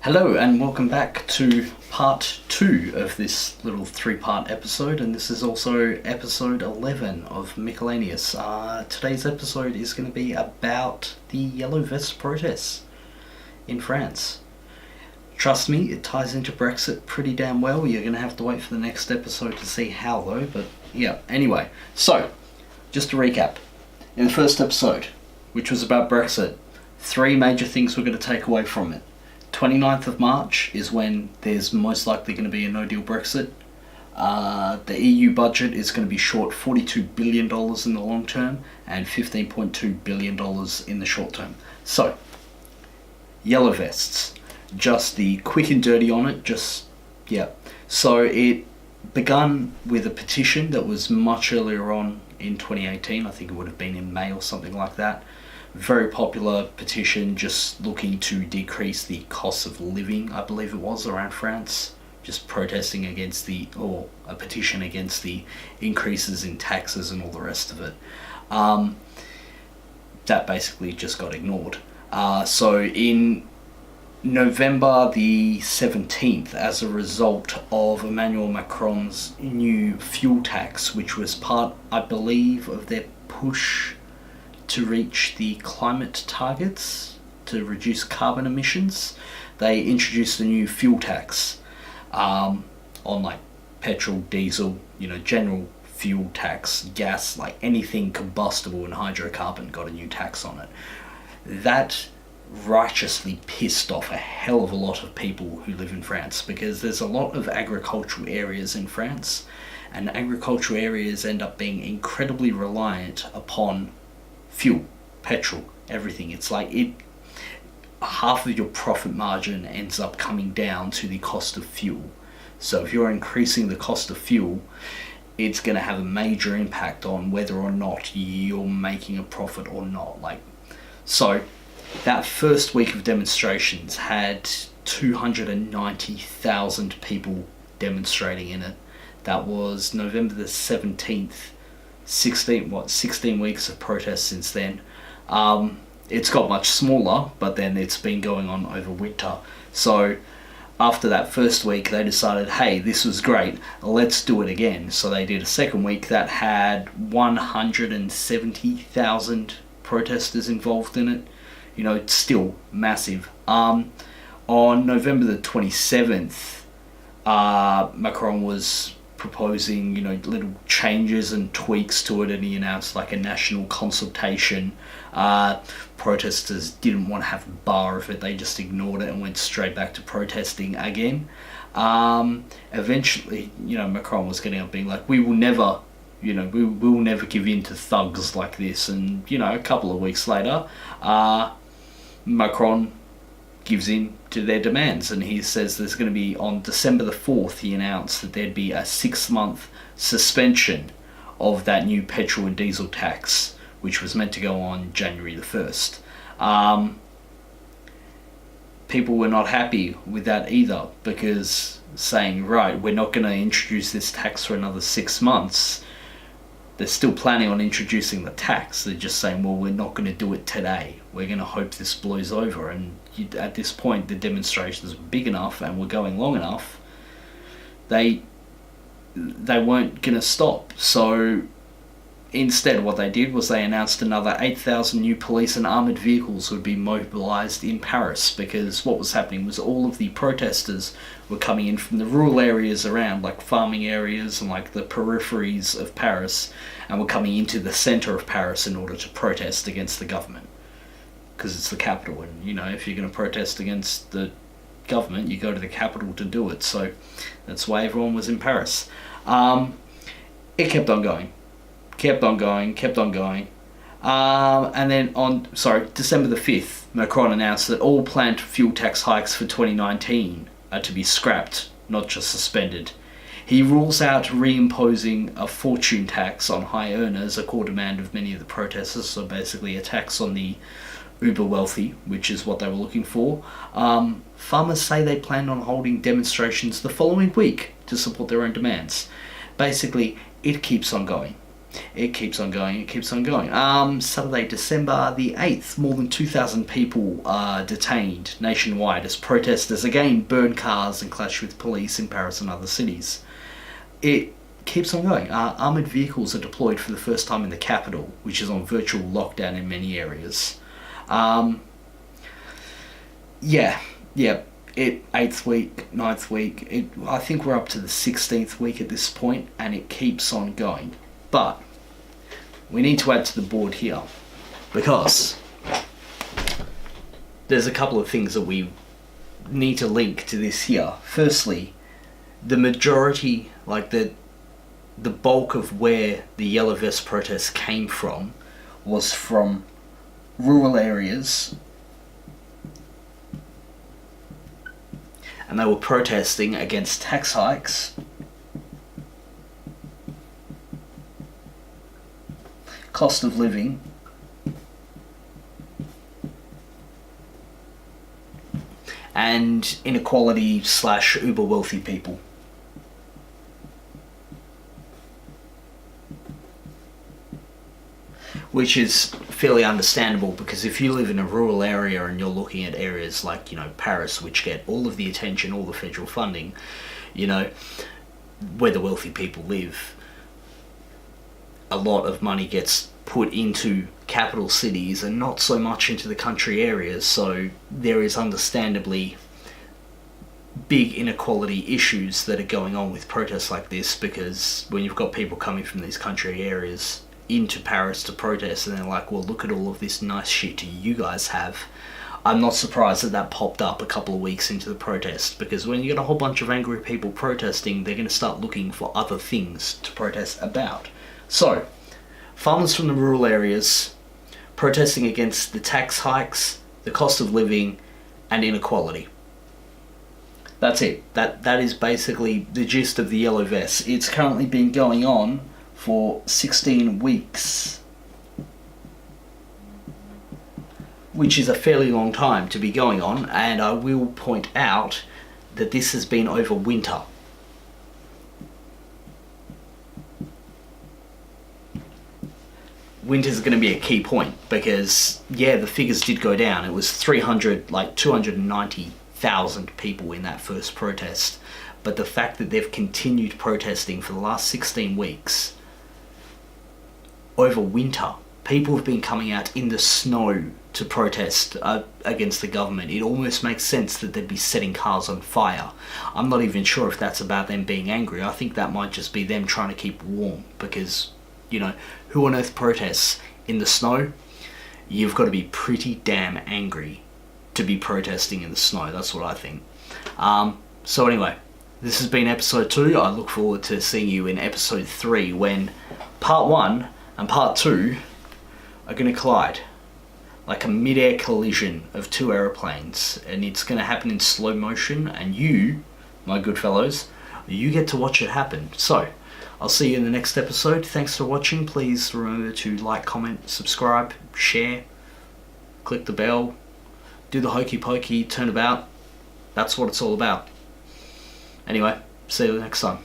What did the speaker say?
Hello and welcome back to part 2 of this little 3-part episode, and this is also episode 11 of Miscellaneous. Today's episode is going to be about the Yellow Vest protests in France. Trust me, it ties into Brexit pretty damn well. You're going to have to wait for the next episode to see how though, but yeah. Anyway, so, just to recap. In the first episode, which was about Brexit, 3 major things we're going to take away from it. 29th of March is when there's most likely going to be a no-deal Brexit. The EU budget is going to be short $42 billion in the long term and $15.2 billion in the short term. So, Yellow Vests. Just the quick and dirty on it, So it begun with a petition that was much earlier on in 2018. I think it would have been in May or something like that. Very popular petition, just looking to decrease the cost of living, I believe it was, around France. Just protesting against a petition against the increases in taxes and all the rest of it. That basically just got ignored. So in November the 17th, as a result of Emmanuel Macron's new fuel tax, which was part, I believe, of their push to reach the climate targets, to reduce carbon emissions, they introduced a new fuel tax on like petrol, diesel, general fuel tax, gas, like anything combustible and hydrocarbon got a new tax on it. That righteously pissed off a hell of a lot of people who live in France, because there's a lot of agricultural areas in France, and agricultural areas end up being incredibly reliant upon fuel, petrol, everything. It's like half of your profit margin ends up coming down to the cost of fuel. So if you're increasing the cost of fuel, it's going to have a major impact on whether or not you're making a profit or not. So that first week of demonstrations had 290,000 people demonstrating in it. That was November the 17th. 16 weeks of protests since then. It's got much smaller, but then it's been going on over winter. So after that first week, they decided, hey, this was great, let's do it again. So they did a second week that had 170,000 protesters involved in it. It's still massive. On November the 27th, Macron was proposing, little changes and tweaks to it, and he announced like a national consultation. Protesters didn't want to have a bar of it, they just ignored it and went straight back to protesting again. Eventually, Macron was getting up being like, we will never give in to thugs like this, and a couple of weeks later, Macron gives in to their demands, and he says there's going to be, on December the 4th, he announced that there'd be a 6-month suspension of that new petrol and diesel tax, which was meant to go on January the 1st. People were not happy with that either, because saying, right, we're not going to introduce this tax for another 6 months. They're still planning on introducing the tax. They're just saying, well, we're not going to do it today. We're going to hope this blows over. And at this point, the demonstrations were big enough and were going long enough. They weren't going to stop. So instead, what they did was they announced another 8,000 new police and armoured vehicles would be mobilised in Paris, because what was happening was all of the protesters were coming in from the rural areas around, like farming areas and like the peripheries of Paris, and were coming into the centre of Paris in order to protest against the government, because it's the capital, and if you're going to protest against the government, you go to the capital to do it. So that's why everyone was in Paris. It kept on going. And then on December the 5th, Macron announced that all planned fuel tax hikes for 2019 are to be scrapped, not just suspended. He rules out reimposing a fortune tax on high earners, a core demand of many of the protesters, so basically a tax on the uber wealthy, which is what they were looking for. Farmers say they plan on holding demonstrations the following week to support their own demands. Basically, it keeps on going. It keeps on going, it keeps on going. Saturday, December the 8th, more than 2,000 people are detained nationwide as protesters again burn cars and clash with police in Paris and other cities. It keeps on going. Armoured vehicles are deployed for the first time in the capital, which is on virtual lockdown in many areas. Eighth week, ninth week, I think we're up to the 16th week at this point, and it keeps on going. But we need to add to the board here, because there's a couple of things that we need to link to this here. Firstly, the majority, like the bulk of where the Yellow Vest protests came from was from rural areas, and they were protesting against tax hikes, cost of living, and inequality / uber wealthy people. Which is fairly understandable, because if you live in a rural area and you're looking at areas like, Paris, which get all of the attention, all the federal funding, where the wealthy people live, a lot of money gets put into capital cities and not so much into the country areas, so there is understandably big inequality issues that are going on with protests like this, because when you've got people coming from these country areas into Paris to protest, and they're like, well, look at all of this nice shit you guys have. I'm not surprised that popped up a couple of weeks into the protest, because when you get a whole bunch of angry people protesting, they're going to start looking for other things to protest about. So, farmers from the rural areas protesting against the tax hikes, the cost of living, and inequality. That's it. That is basically the gist of the Yellow Vests. It's currently been going on for 16 weeks, which is a fairly long time to be going on, and I will point out that this has been over winter. Winter's going to be a key point, because the figures did go down. It was 290,000 people in that first protest, but the fact that they've continued protesting for the last 16 weeks over winter, people have been coming out in the snow to protest against the government. It almost makes sense that they'd be setting cars on fire. I'm not even sure if that's about them being angry. I think that might just be them trying to keep warm, because, who on earth protests in the snow? You've got to be pretty damn angry to be protesting in the snow. That's what I think. So anyway, this has been episode 2. I look forward to seeing you in episode 3, when part 1 and part 2 are going to collide, like a mid-air collision of two aeroplanes, and it's going to happen in slow motion, and you, my good fellows, you get to watch it happen. So, I'll see you in the next episode. Thanks for watching. Please remember to like, comment, subscribe, share, click the bell, do the hokey pokey, turn about. That's what it's all about. Anyway, see you next time.